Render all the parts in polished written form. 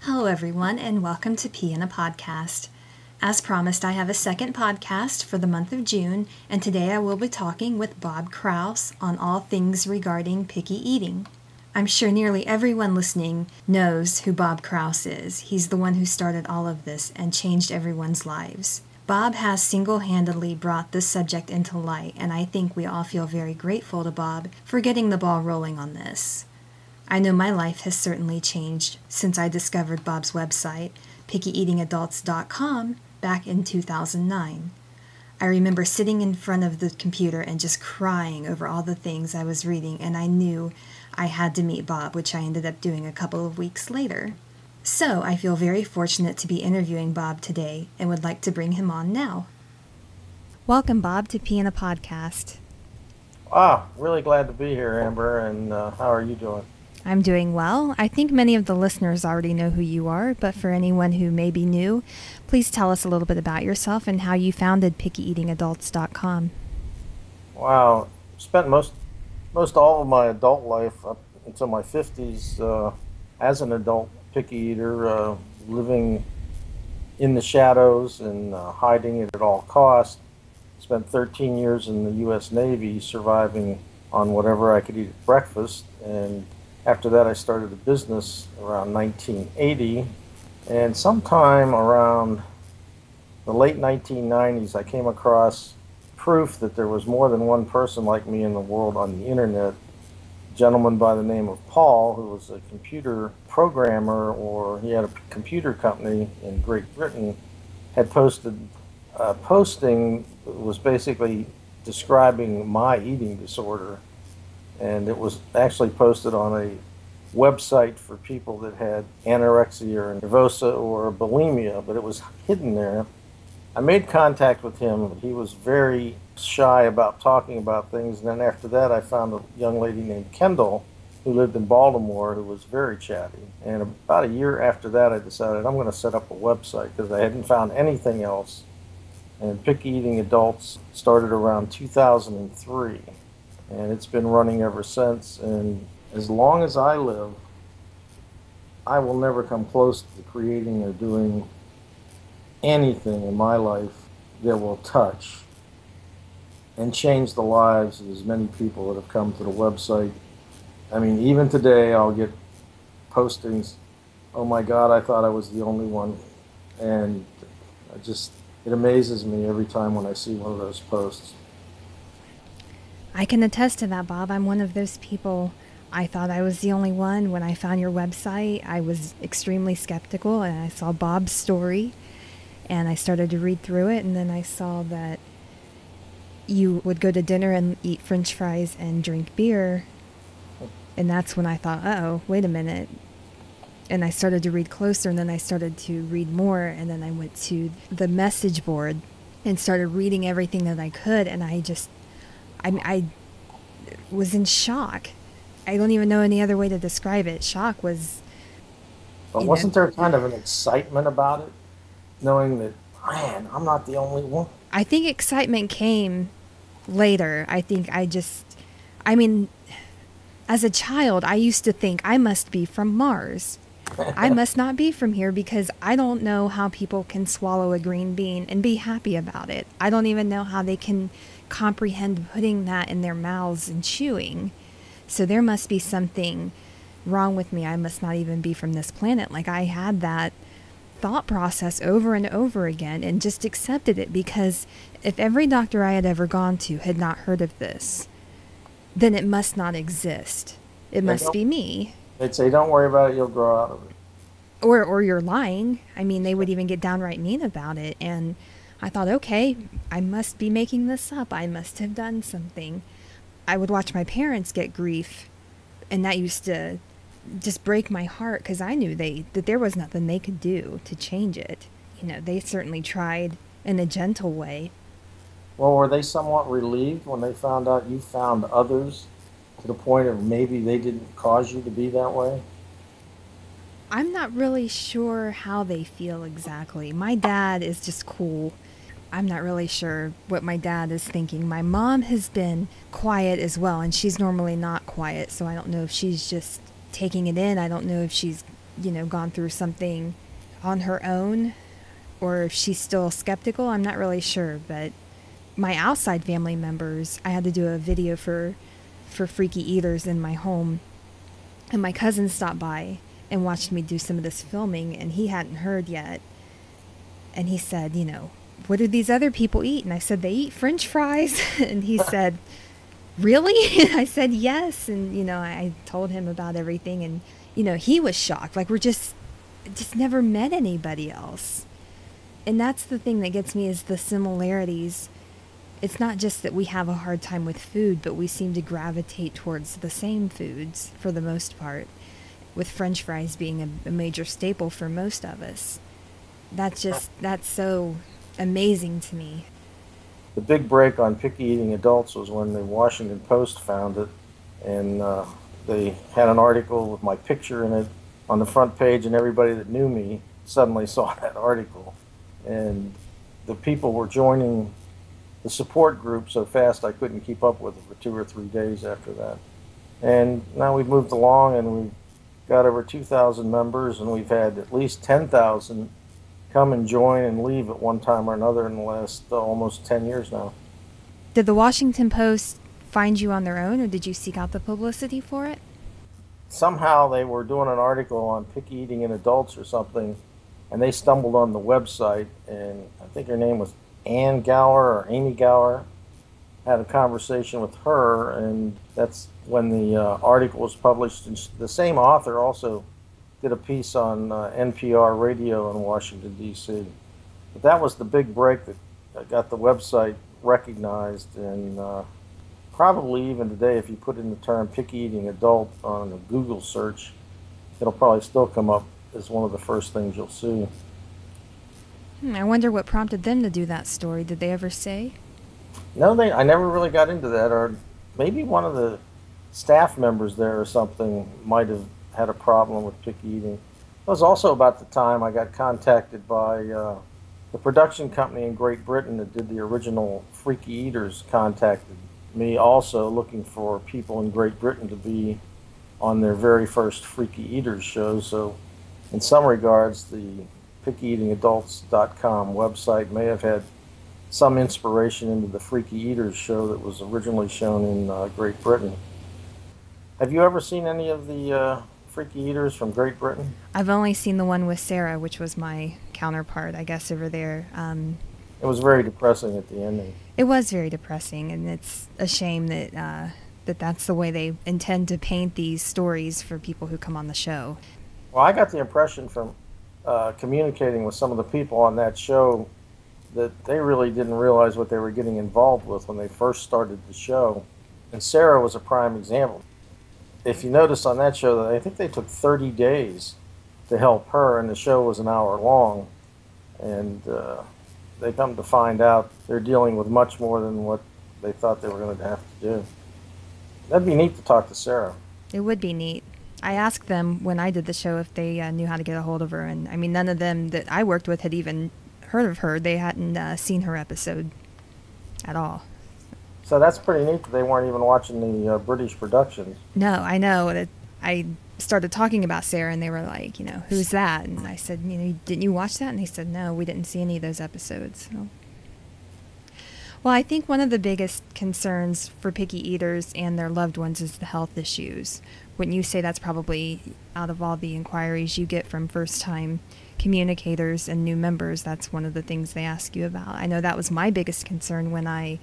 Hello, everyone, and welcome to Pea in a Podcast. As promised, I have a second podcast for the month of June, and today I will be talking with Bob Krause on all things regarding picky eating. I'm sure nearly everyone listening knows who Bob Krause is. He's the one who started all of this and changed everyone's lives. Bob has single-handedly brought this subject into light, and I think we all feel very grateful to Bob for getting the ball rolling on this. I know my life has certainly changed since I discovered Bob's website, pickyeatingadults.com, back in 2009. I remember sitting in front of the computer and just crying over all the things I was reading, and I knew I had to meet Bob, which I ended up doing a couple of weeks later. So I feel very fortunate to be interviewing Bob today and would like to bring him on now. Welcome, Bob, to Pea in a Podcast. Really glad to be here, Amber, and how are you doing? I'm doing well. I think many of the listeners already know who you are, but for anyone who may be new, please tell us a little bit about yourself and how you founded pickyeatingadults.com. Wow, spent most all of my adult life up until my 50s as an adult picky eater, living in the shadows and hiding it at all costs. Spent 13 years in the U.S. Navy surviving on whatever I could eat at breakfast, and after that, I started a business around 1980, and sometime around the late 1990s, I came across proof that there was more than one person like me in the world on the internet. A gentleman by the name of Paul, who was a computer programmer, or he had a computer company in Great Britain, had posted a posting that was basically describing my eating disorder. And it was actually posted on a website for people that had anorexia or nervosa or bulimia, but it was hidden there. I made contact with him, but he was very shy about talking about things. And then after that, I found a young lady named Kendall who lived in Baltimore who was very chatty. And about a year after that, I decided I'm going to set up a website because I hadn't found anything else. And Picky Eating Adults started around 2003. And it's been running ever since, and as long as I live, I will never come close to creating or doing anything in my life that will touch and change the lives of as many people that have come to the website. I mean, even today I'll get postings, oh my God, I thought I was the only one, and it amazes me every time when I see one of those posts. I can attest to that, Bob. I'm one of those people. I thought I was the only one. When I found your website, I was extremely skeptical, and I saw Bob's story, and I started to read through it, and then I saw that you would go to dinner and eat French fries and drink beer, and that's when I thought, uh-oh, wait a minute. And I started to read closer, and then I started to read more, and then I went to the message board and started reading everything that I could, and I was in shock. I don't even know any other way to describe it. Shock was... But wasn't there kind of an excitement about it? Knowing that, man, I'm not the only one? I think excitement came later. I mean, as a child, I used to think I must be from Mars. I must not be from here because I don't know how people can swallow a green bean and be happy about it. I don't even know how they can comprehend putting that in their mouths and chewing. So there must be something wrong with me. I must not even be from this planet. Like, I had that thought process over and over again and just accepted it, because if every doctor I had ever gone to had not heard of this, then it must not exist. It must be me. They'd say, don't worry about it, you'll grow out of it. Or you're lying. I mean, they would even get downright mean about it. And I thought, okay, I must be making this up. I must have done something. I would watch my parents get grief, and that used to just break my heart, because I knew that there was nothing they could do to change it. You know, they certainly tried in a gentle way. Well, were they somewhat relieved when they found out you found others to the point of maybe they didn't cause you to be that way? I'm not really sure how they feel exactly. My dad is just cool. I'm not really sure what my dad is thinking. My mom has been quiet as well, and she's normally not quiet, so I don't know if she's just taking it in. I don't know if she's gone through something on her own, or if she's still skeptical. I'm not really sure, but my outside family members, I had to do a video for Freaky Eaters in my home, and my cousin stopped by and watched me do some of this filming, and he hadn't heard yet. And he said, what do these other people eat? And I said, they eat French fries. And he said, really? And I said, yes. And, I told him about everything. And, he was shocked. Like, we're just never met anybody else. And that's the thing that gets me, is the similarities. It's not just that we have a hard time with food, but we seem to gravitate towards the same foods for the most part, with French fries being a major staple for most of us. That's so amazing to me. The big break on picky eating adults was when the Washington Post found it, and they had an article with my picture in it on the front page, and everybody that knew me suddenly saw that article. And the people were joining the support group so fast I couldn't keep up with it for 2 or 3 days after that. And now we've moved along, and we've got over 2,000 members, and we've had at least 10,000 come and join and leave at one time or another in the last almost 10 years now. Did the Washington Post find you on their own, or did you seek out the publicity for it? Somehow they were doing an article on picky eating in adults or something, and they stumbled on the website, and I think her name was Ann Gower or Amy Gower. Had a conversation with her, and that's when the article was published. And the same author also did a piece on NPR radio in Washington, D.C. But that was the big break that got the website recognized, and probably even today, if you put in the term picky eating adult on a Google search, it'll probably still come up as one of the first things you'll see. I wonder what prompted them to do that story. Did they ever say? No, I never really got into that, or maybe one of the staff members there or something might have had a problem with picky eating. It was also about the time I got contacted by the production company in Great Britain that did the original Freaky Eaters. Contacted me also, looking for people in Great Britain to be on their very first Freaky Eaters show. So in some regards, the pickyeatingadults.com website may have had some inspiration into the Freaky Eaters show that was originally shown in Great Britain. Have you ever seen any of the Freaky Eaters from Great Britain? I've only seen the one with Sarah, which was my counterpart, I guess, over there. It was very depressing at the ending. It was very depressing, and it's a shame that that's the way they intend to paint these stories for people who come on the show. Well, I got the impression from communicating with some of the people on that show that they really didn't realize what they were getting involved with when they first started the show. And Sarah was a prime example. If you notice on that show, that I think they took 30 days to help her, and the show was an hour long. And they come to find out they're dealing with much more than what they thought they were going to have to do. That'd be neat to talk to Sarah. It would be neat. I asked them when I did the show if they knew how to get a hold of her, and I mean, none of them that I worked with had even heard of her. They hadn't seen her episode at all. So that's pretty neat that they weren't even watching the British productions. No, I know. I started talking about Sarah, and they were like, who's that? And I said, didn't you watch that? And they said, no, we didn't see any of those episodes. So. Well, I think one of the biggest concerns for picky eaters and their loved ones is the health issues. Wouldn't you say that's probably, out of all the inquiries you get from first-time communicators and new members, that's one of the things they ask you about? I know that was my biggest concern when I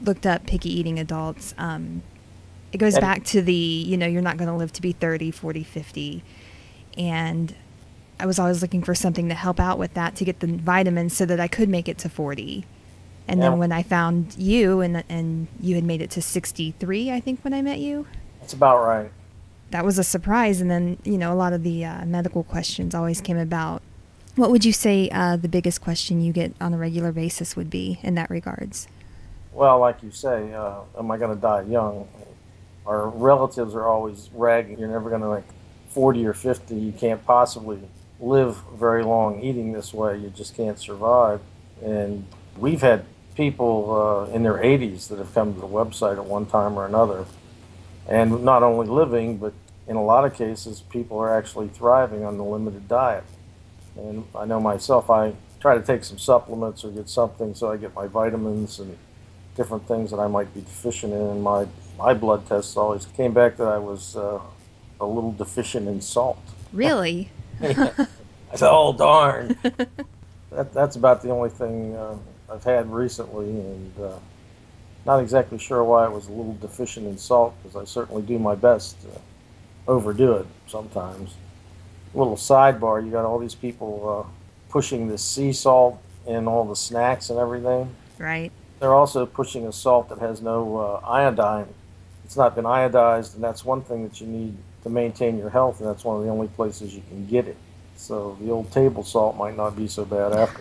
looked up picky eating adults. It goes back to the, you're not going to live to be 30, 40, 50. And I was always looking for something to help out with that, to get the vitamins so that I could make it to 40. And then when I found you, and you had made it to 63, I think, when I met you. That's about right. That was a surprise. And then, a lot of the medical questions always came about. What would you say the biggest question you get on a regular basis would be in that regards? Well, like you say, am I going to die young? Our relatives are always ragging. You're never going to, 40 or 50, you can't possibly live very long eating this way. You just can't survive. And we've had people in their 80s that have come to the website at one time or another. And not only living, but in a lot of cases, people are actually thriving on the limited diet. And I know myself, I try to take some supplements or get something so I get my vitamins and different things that I might be deficient in. And my blood tests always came back that I was a little deficient in salt. Really? Yeah. I said, oh, darn. That's about the only thing I've had recently, and not exactly sure why I was a little deficient in salt, because I certainly do my best to overdo it sometimes. A little sidebar, you got all these people pushing this sea salt in all the snacks and everything. Right. They're also pushing a salt that has no iodine. It's not been iodized, and that's one thing that you need to maintain your health, and that's one of the only places you can get it. So the old table salt might not be so bad after.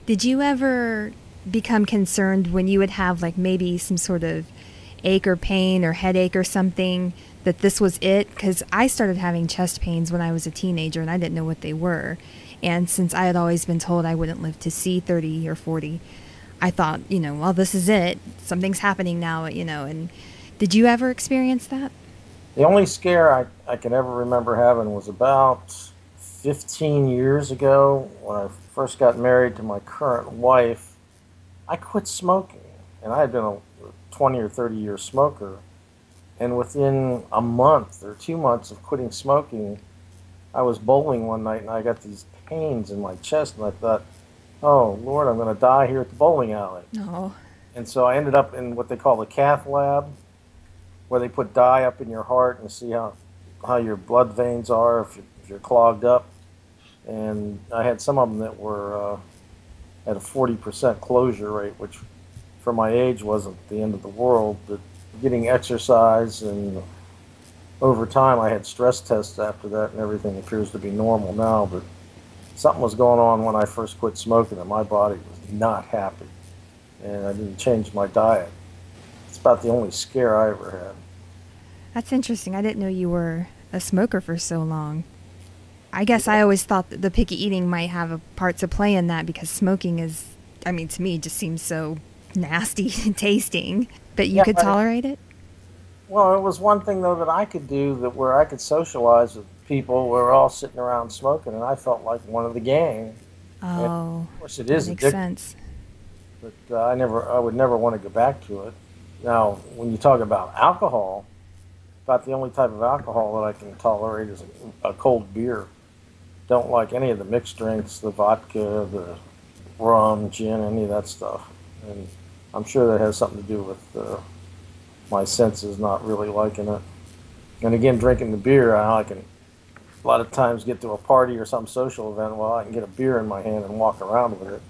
Did you ever become concerned when you would have like maybe some sort of ache or pain or headache or something that this was it? Because I started having chest pains when I was a teenager and I didn't know what they were. And since I had always been told I wouldn't live to see 30 or 40, I thought, well, this is it. Something's happening now, and did you ever experience that? The only scare I can ever remember having was about 15 years ago when I first got married to my current wife. I quit smoking, and I had been a 20 or 30-year smoker. And within a month or 2 months of quitting smoking, I was bowling one night and I got these pains in my chest, and I thought, oh, Lord, I'm going to die here at the bowling alley. No. And so I ended up in what they call the cath lab, where they put dye up in your heart and see how your blood veins are, if you're clogged up. And I had some of them that were at a 40% closure rate, which for my age wasn't the end of the world. But getting exercise, and over time I had stress tests after that, and everything appears to be normal now. But something was going on when I first quit smoking, and my body was not happy. And I didn't change my diet. It's about the only scare I ever had. That's interesting. I didn't know you were a smoker for so long. I guess I always thought that the picky eating might have a part to play in that, because smoking is, to me, it just seems so nasty tasting. But you could tolerate it? Well, it was one thing, though, that I could do where I could socialize with people. We were all sitting around smoking, and I felt like one of the gang. And Oh, of course, it is makes addictive, sense. but I would never want to go back to it. Now, when you talk about alcohol, about the only type of alcohol that I can tolerate is a cold beer. Don't like any of the mixed drinks, the vodka, the rum, gin, any of that stuff. And I'm sure that has something to do with my senses not really liking it. And again, drinking the beer, I can a lot of times get to a party or some social event, well, I can get a beer in my hand and walk around with it.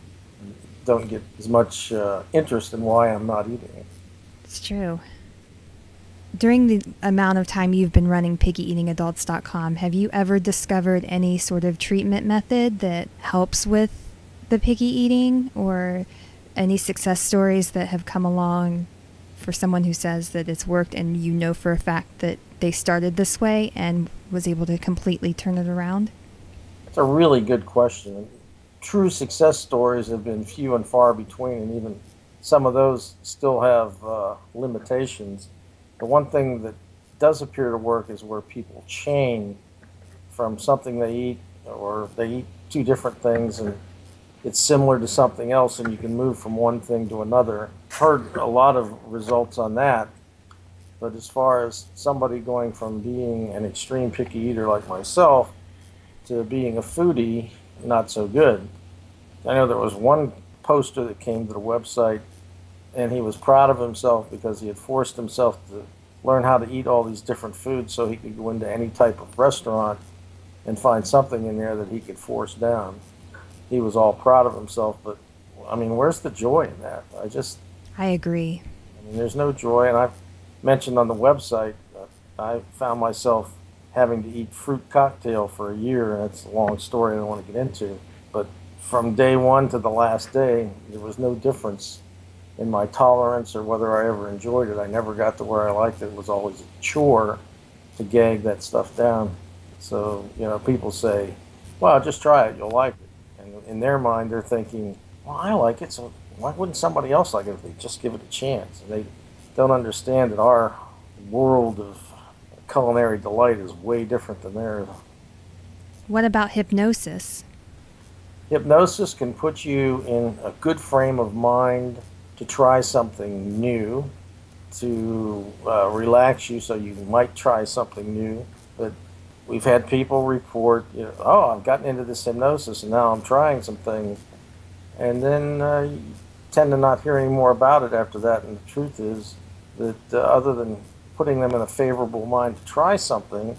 Don't get as much interest in why I'm not eating it. It's true. During the amount of time you've been running pickyeatingadults.com, have you ever discovered any sort of treatment method that helps with the picky eating, or any success stories that have come along for someone who says that it's worked and for a fact that they started this way and was able to completely turn it around? It's a really good question. True success stories have been few and far between, and even some of those still have limitations. The one thing that does appear to work is where people chain from something they eat, or they eat two different things and it's similar to something else, and you can move from one thing to another. Heard a lot of results on that, but as far as somebody going from being an extreme picky eater like myself to being a foodie, not so good. I know there was one poster that came to the website, and he was proud of himself because he had forced himself to learn how to eat all these different foods so he could go into any type of restaurant and find something in there that he could force down. He was all proud of himself, but where's the joy in that? I agree. There's no joy, and I've mentioned on the website that I found myself having to eat fruit cocktail for a year, and it's a long story I don't want to get into, but from day one to the last day, there was no difference in my tolerance or whether I ever enjoyed it. I never got to where I liked it. It was always a chore to gag that stuff down. So, people say, well, just try it, you'll like it. And in their mind, they're thinking, well, I like it, so why wouldn't somebody else like it if they just give it a chance? And they don't understand that our world of culinary delight is way different than theirs. What about hypnosis? Hypnosis can put you in a good frame of mind to try something new, to relax you so you might try something new. But we've had people report, oh, I've gotten into this hypnosis and now I'm trying some things. And then you tend to not hear any more about it after that. And the truth is that other than putting them in a favorable mind to try something,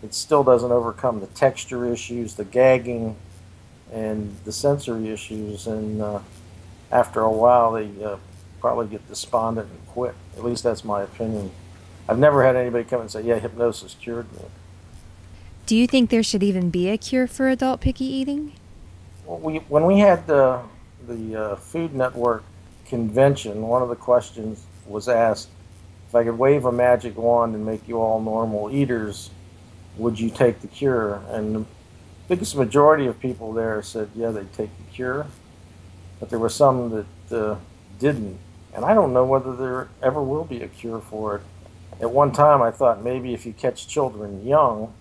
it still doesn't overcome the texture issues, the gagging, and the sensory issues. And after a while, they probably get despondent and quit. At least that's my opinion. I've never had anybody come and say, yeah, hypnosis cured me. Do you think there should even be a cure for adult picky eating? Well, when we had the Food Network convention, one of the questions was asked, if I could wave a magic wand and make you all normal eaters, would you take the cure? And the biggest majority of people there said, yeah, they'd take the cure. But there were some that didn't. And I don't know whether there ever will be a cure for it. At one time, I thought maybe if you catch children young,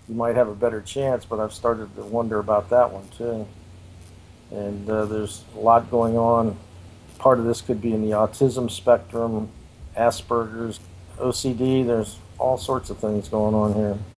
you might have a better chance, but I've started to wonder about that one too. And there's a lot going on. Part of this could be in the autism spectrum, Asperger's, OCD. There's all sorts of things going on here.